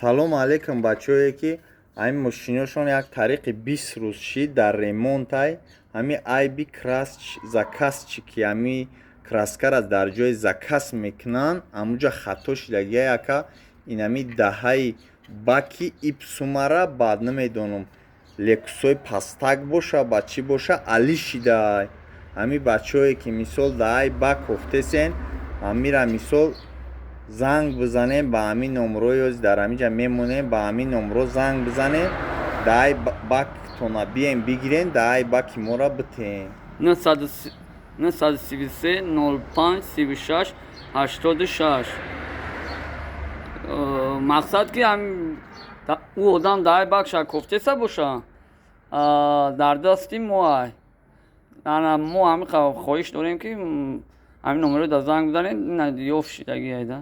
салом алейкум бачаҳое ки ҳамин мошинашон як тариқи 20 рӯз шид дар ремонтай ҳамин айби закасчи ки ҳамин краскара дар ҷои закас мекунанд амуҷа хато шидагия яка ин ҳамин даҳаи баки ипсумара баъд намедонам лекусои пастак боша ба чӣ боша али шидай ҳамин бачаҳое ки мисол даҳаи бак кофтесен ҳамира мисол занг бизанем ба ҳамин номро ё дар ҳаминҷа мемонем ба ҳамин номро занг бизанем даҳаи бактона бием бигирем даҳаи баки моро битем 933 05 36 86 мақсад ки ӯ одам даҳаи бакша кофтеса боша дар дасти моай мо ҳамин хоҳиш дорем ки ҳамин номеро дар занг бизанем ёфт шидагиеда